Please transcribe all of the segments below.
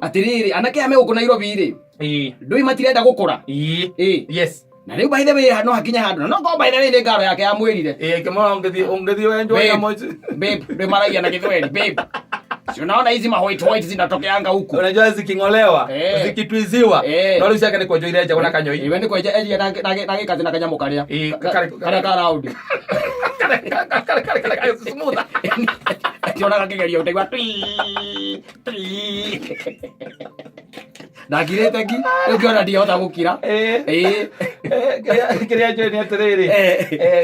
Atiriri anake ame uko Nairobi ri. Ndui matirenda gukura. Yes. Na riu by the way no hakinya handu. No go by the way ni ngaro yake ya mwirire. Kama ungethi wenjwa ya moja. Babe, ndio maragia na Githweri, babe. Si unaona hizi ma white zinatokeanga huko. Unajua zikingolewa, zikitwiziwa. Na leo siaka ni kwa joire aje kuna kanyoi. Iwe ni kwa eje na kazi na kanyamu karia. Kare round. Kare smooth. Kiona kakigeria utegwa na girete ki ukiona ndio hota gukira kiria joine atiriri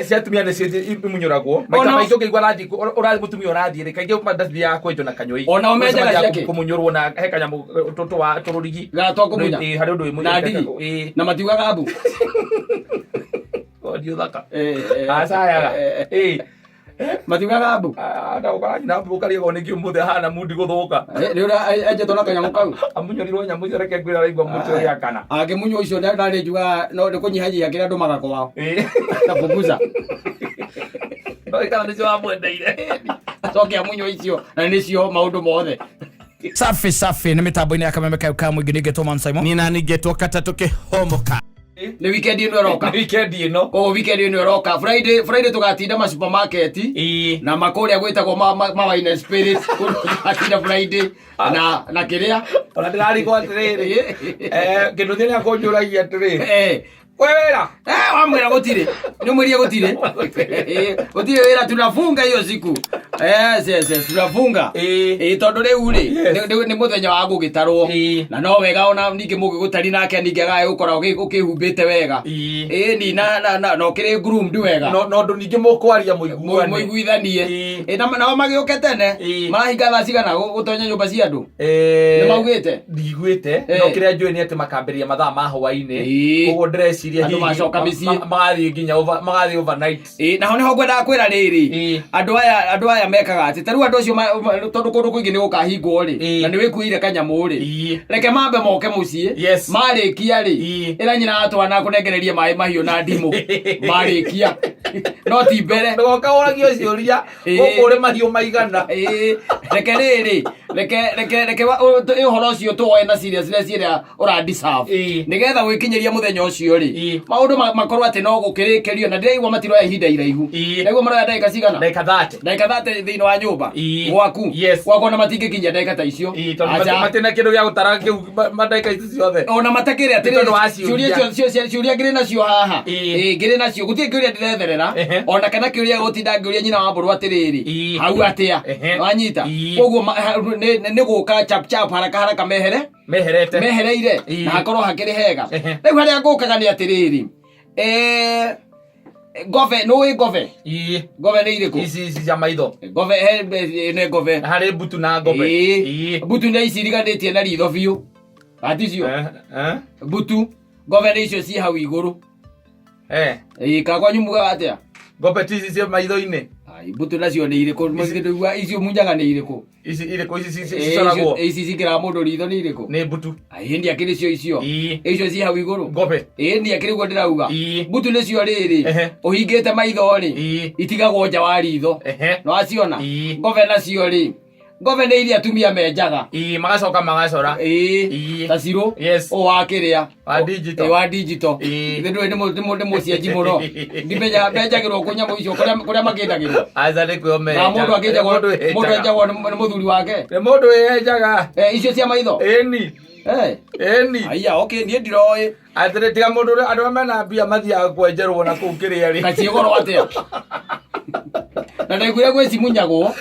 cia tumia ni cie imunyuragwo maita maito kigwa rathi urathi mutumia urathi ri kaingi mandathi ya kwenjo na kanyoi ona omenja gaciake kumunyurwo na he kanyamu toto wa tururigi ga to kumunya hari undu imunya na matiugaga abu odio thaka asaya matiugaga abu nda ukarani na abu kari gone kiumuthe hana mudi guthuka riu aje tona kanyamu kau amunyorirwo nyamu cia reke ngwira raigwa mutu ya kana munyo icio ndari njuga no ndikunyihagia kiria andu magakwao na puguza kana nicio amwendeire tokia munyo icio na nicio maundu mothe safi ni mitambo-ini ya Kameme Kauka mwingi ningetwo Man Simon ni na ningetwo Kata Homoka. Ni weekend ino roka. Weekend ino. Weekend ino roka. Friday tugatinda ma supermarket na makoria gwitagwo ma wine spirit tugatinda Friday na kiria. Ona ndirari kwa atiriri. Kindu thina konjuragia atiriri. Wera. Wamwira gutire. Ni mwirie gutire. Gutire wera tunafunga hiyo siku. Yes, tunafunga. Tondu riu ri ni muthenya wa gugitarwo. Na no wega ona ningi mugigutari nake ningi agae gukora ukihumbite wega. Ni na no kiri groomed wega. No ndu ningi mukwaria muiguithanie. Na magiuke tene. Marahinga thaa cigana gutonya nyumba cia andu. Ni maugite. Ndigwite. No kiria njui ni ati makambiria mathaa ma hwaini. Ugo dress andu macoka micii magathi nginya magathi overnight na ho neho ngwenda kwira riri andu aya mekaga ati taru andu acio tondu kundu kuingi ni gukahingwo ri na ni wikuire kanyamu ri reke mambe moke mucii marikia ri ira nyina atwana kunengererie mai mahiu na ndimu marikia no ti mbere ndoka oragio ciuria gukuri mahiu maigana reke riri reke uhoro ucio tuoe na seriousness ira ura deserve nigetha gwikinyeria muthenya ucio ri maundu makorwo ati no gukirikirio na ndiraigwa matiro ya ihinda iraihu ndaigwa mara ya dakika cigana dakika 30 thiini wa nyumba gwaku gwakwa na matingikinyia dakika ta icio matena kindu gya gutara kiu madakika icio ciothe ona matakire atiri ciuria ngiri nacio haha ngiri nacio gutie ngiuria ndiretherera ona kana kiuria gutinda ngiuria nyina wa mburu atiriri hau atia wanyita koguo ni guka chap haraka mehereire na hakorwo hakiri hega riu haria ngukaga ni atiriri gove no gove gove ni iriku ici cia maitho gove ne gove hari butu na gove butu ni ici riganditie na ritho biu aticio butu gove ni icio ci hau iguru kagwa nyumuga atia gove tici cia maitho-ini butu nacio ni iriku mugigwa icio munjaga ni iriku ici iriku ici coragwo ici cikira mundu ritho ni iriku ni butu hindi akiri cio icio ci hau iguru gove hindi akiri guo ndirauga butu nicio riri uhingite maitho ri itigagwo nja wa ritho no aciona gove nacio ri gove ni iria atumia menjaga magacoka magacora taciro o wakiria wa digital ndu ni mucienji muno ndimenya benjagirwo kunyamu icio kuria makindagirwo aza ni kwome na mundu enjagwo ni muthuri wake ni mundu enjaga icio cia maitho eni aya okay nie ndiroi atere tiga mundu andu amena mbia mathiaga kwenjerwo na kuu kiria ri kaciogoro atia na ndaiguire gwe cimunyagwo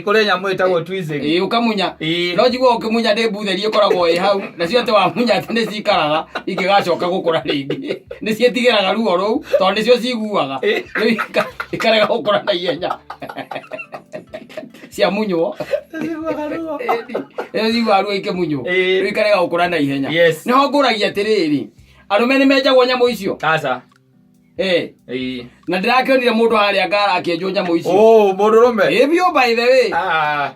kuri nyamu itagwo twizzing ukamunya no njigwo ukimunya ndi butherie koragwo hau na cio ate wa munya ati ni cikaraga ingigacoka gukura ringi ni cietigiraga ruo ruu tondu nicio ciguaga ikarega gukura na ihenya cia munywo ciguaga ruo ikimunywo riu ikarega gukura na ihenya niho nguragia atiriri arume ni menjagwo nyamu icio aca na ndirakionire mundu haria ngara akienjwo nyamu icio mundu rume bio by the way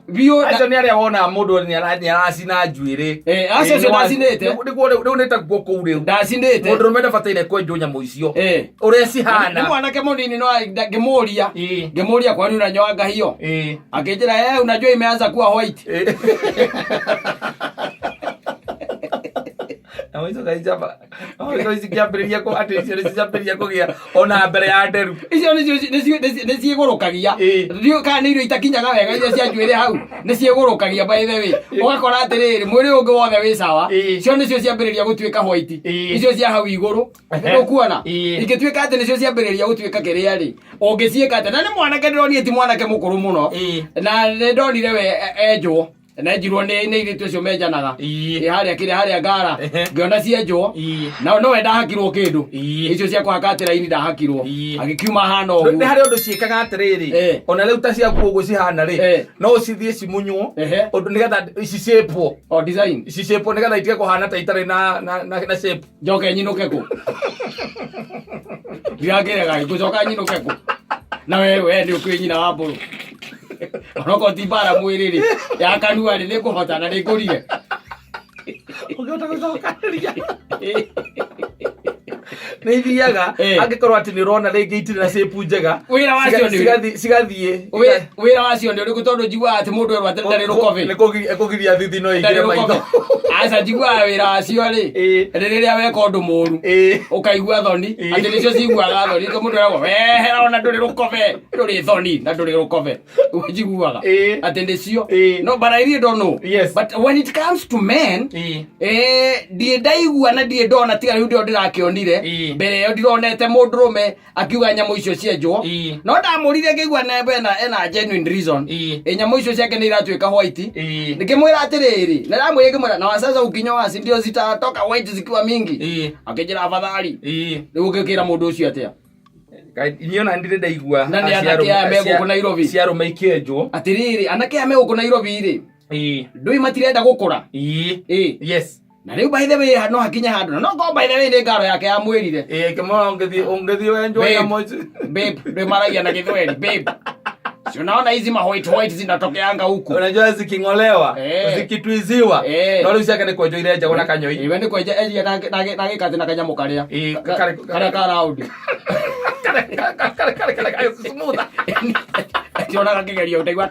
bio acio ni aria wona mundu ni aracina njuiri acio ndacinite riu nita guo kuu riu ndacinite mundu rume ndabataire kwenjwo nyamu icio uria cihana ni mwanake munini no ngimuria kwani unanyoanga hiyo akinjira unajua imeanza kuwa white Na mwizo kaijaba. Oiko isikiambiria ko ati icio niciambiria kugia ona mbere ya nderu. Icio niciigurukagia. Ndio kana irio itakinyaga wega iria cia njuire hau. Niciigurukagia by the way. Ugakora atiriri mwiri ungi wothe wi sawa. Icio nicio ciambiriria gutuika white. Icio cia hau iguru. Ukuona. Ingituika ati nicio ciambiriria gutuika kiria ri. Ungicieka ati na ni mwanake ndironi ti mwanake mukuru muno. Na ndonire we enjwo. Na njirwo nĩ iritu icio menjanaga haria ngara ngiona cienjwo no wenda hakirwo kindu icio cia kuhaka atĩra-ini ndahakirwo agĩkiuma hana ũguo nĩ harĩ ũndũ ciĩkaga atĩrĩrĩ ona rĩu ta ciaku ũguo cihana rĩ no ũcithiĩ cimunywo ũndũ nĩgetha cicĩpwo design cicĩpwo nĩgetha itige kũhana ta itarĩ na shape njoke nyinũke kũ ndirangĩrega ngũcoka nyinũke kũ na we nĩ ũkwĩnyina wa mbũrũ onoko ti bara mwĩrĩ-rĩ ya kanua-rĩ nĩngũhota na nĩngũrige ũngĩhota gũcokanĩria nĩ ithiaga angĩkorwo atĩ nĩ ũrona rĩngĩ itirĩ na shape njega wĩra wacio cigathiĩ wĩra wacio nĩ ũrĩkũ tondũ njiguaga atĩ mũndũ erwo atĩ ndarĩ rũkobe nĩkũgiria thithi no ingĩre maitho aca njiguaga wĩra wacio-rĩ rĩrĩa weka ũndũ mũũru ũkaigua thoni atĩ nĩcio ciguaga thoni mũndũ eragwo wehera ona ndũrĩ rũkobe ndũrĩ thoni na ndũrĩ rũkobe njiguaga atĩ nĩcio no but I really don't know but when it comes to men ndiĩ ndaigua na ndiĩ ndona tiga rĩu ndio ndĩrakĩonire mbere ĩyo ndironete mũndũrũme akiuga nyamũ icio cienjwo no ndamũrire ngĩigua ena genuine reason nyamũ icio ciake nĩ iratuĩka white nikĩmwĩra atĩrĩrĩ na ndamwĩra ngĩmwĩra na sasa ukinyoa si ndio zitatoka white zikiwa mingi akĩnjĩra afadhali rĩu ũngĩkĩra mũndũ ũcio atĩa niona ndire ndaigua na nĩ anake aya me gũkũ Nairobi ciarũme ikĩenjwo atĩrĩrĩ anake aya me gũkũ Nairobi-rĩ ndũĩ matirenda gũkũra yes na rĩu by the way no hakinya handũ no go by the way nĩ ngaro yake ya mwĩrire kĩmwe ũngĩthiĩ wenjwo nyamũ ici babe ndĩ maragia na Gĩthweri babe si unaona hizi ma white zinatokeanga huku unajua ziking'olewa zikitwiziwa no rĩu ciake nĩ kwenjwo irenjagwo na kanyoi iwe nĩ kwenja enjia na gĩkatĩ na kanyamũ karĩa karĩa ka round kare smooth cionaga kĩgerio ũtaigua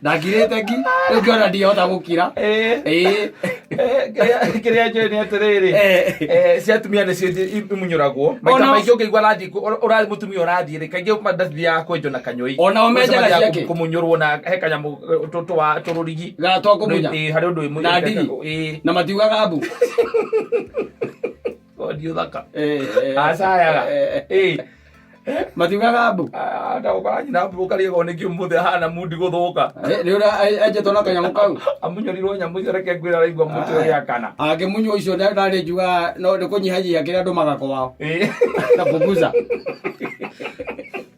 ndakirĩte ki rĩu ngĩona ndihota gũkira kĩrĩa njũĩ nĩ atĩrĩrĩ cia atumia nĩcio imunyũragwo maita maingĩ ũngĩigua mũtumia ũrathiĩ kaingĩ ndathiaga kwenjwo na kanyoi onao menjaga ciake kũmunyũrwo na he kanyamũ tũrũrigi gatwa kũmunya harĩ ũndũ na ndigi na matiugaga mbu ndio thaka acayaga matiugaga mbu ndagũkora nyina mbu ũkarigwo nĩkĩ ũmũthĩ hana mudi gũthũka nĩ ũrĩa enjetwo na kanyamũ kau amunyorirwo nyamũ icio reke ngwĩra araigua mũtwe ũrĩa kana angĩmunywo icio ndarĩ njuga no nĩ kũnyihanyihia kĩrĩa andũ magakwao na punguza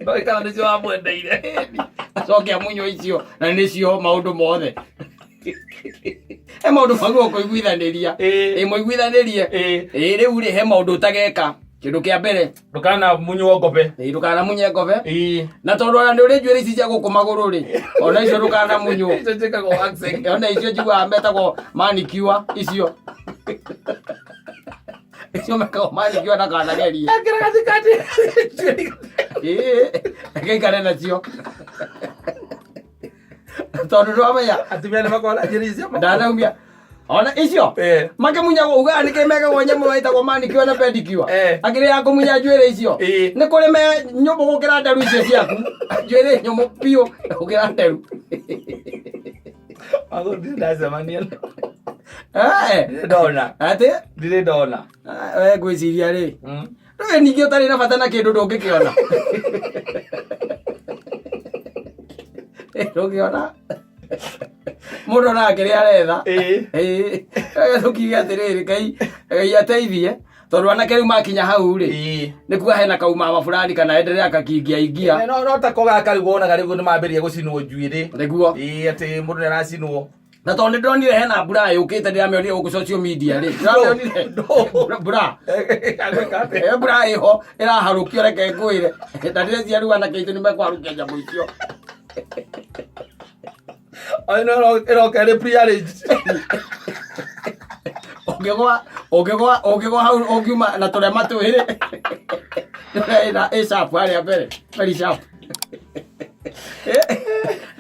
ndoĩ kana nĩcio wamwendeire acoke amunywo icio na nĩcio maũndũ mothe he maũndũ maguo kũiguithanĩria mũiguithanĩrie rĩu rĩ he maũndũ ũtageka kĩndũ kĩa mbere ndũkanamunywo ngobe ndũkanamunye ngobe na tondũ ona nĩ ũrĩ njuĩrĩ ici cia gũkũ magũrũ-rĩ ona icio ndũkanamunywo icio njĩkagwo waxing ona icio njiguaga metagwo manicure icio icio mekagwo manicure na kanagerie gĩikare nacio tondũ ndwamenya atumia nĩmakoragwo na njĩra icio ndanaumia ona icio makĩmunyagwo ugaga nĩkĩ mekagwo nyamũ waitagwo manicure na pedicure akĩrĩ ya kũmunya njuĩrĩ icio nĩ kũrĩ me nyũmũ gũkĩra nderu icio ciaku njuĩrĩ nyũmũ biũ gũkĩra nderu ndirĩ ndacemania ndona atĩ ndirĩ ndona we ngwĩciria rĩ ndũĩ ningĩ ũtarĩ na bata na kĩndũ ndũngĩkĩona ndũngĩona mũndũ nake rĩ aretha tũkiuge atĩrĩrĩ Ngai ateithie tondũ anake rĩu makinya hau rĩ nĩ kuga hena kauma mabũrani kana endelea kakiingia no tako gaka rĩu wonaga rĩu nĩ mambĩrĩria gũcinwo njuĩrĩ nĩguo atĩ mũndũ nĩ aracinwo na tondũ ndonire hena mbura yũkĩte ndĩramĩonire gũkũ social media rĩ ndĩramĩonire mbura ĩho ĩraharũkio reke ngwĩre na ndĩreciria rĩu anake aitũ nĩ mekũharũkia nyamũ icio ĩroka ĩrĩ pre-arranged ũngĩgwa hau ũngiuma na tũrema twĩrĩ ĩ sharp harĩa mbere very sharp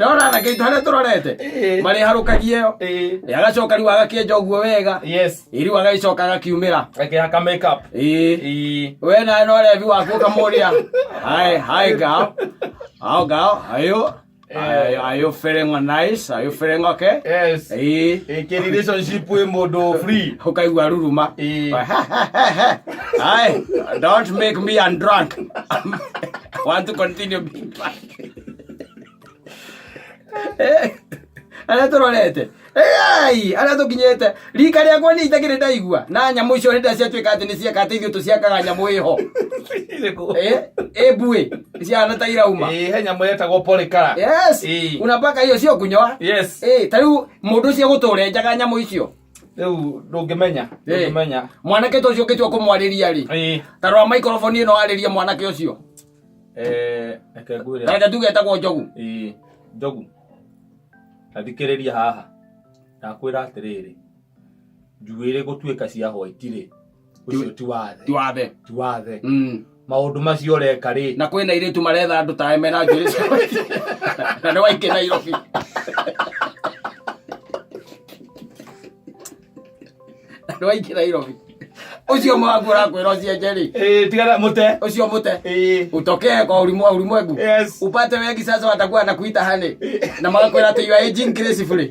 ndona na kitu hale turorete mari harukagie yo agacoka riu agakienja uguo wega iri wagaicoka agakiumira akihaka makeup we na no revi waku kamuria hi girl how girl are you feeling nice? Are you feeling okay? Yes. Ke relationship we modo free. Ukaigua ruruma. Hi, don't make me undrunk. I want to continue being back. Ana turorete. Ana tukinyete. Rika ria kwa ni itakire ndaigua. Na nyamu icio nda cia twika ati ni cia kateithio tuciakaga nyamu iho. Bue. Cia ana taira uma. He nyamu yetagwo polikara. Yes. Unapaka hiyo sio kunyoa. Yes. Tariu mundu cia guturenjaga nyamu icio. Riu ndungimenya. Mwanake to cio kitwa kumwariria ri. Tarwa microphone ino ariria mwanake ucio. Eke ngwire. Tareka tugetagwo Njogu. Njogu. Athikiriria haha. Nakwira atiriri. Njuire gutuika cia hoitire. Ucio ti wathe. Ti wathe. Maundu macio reka ri. Na kwina iritu maretha andu tae mena njuire. Na ni waike Nairobi. Na waike Nairobi. Ucio mwagura kwira cia jeri. Tigana mute. Ucio mute. Utokee kwa ulimwengu. Yes. Upate wengi sasa watakuwa nakuita hane. Na magakwira ati you are aging gracefully.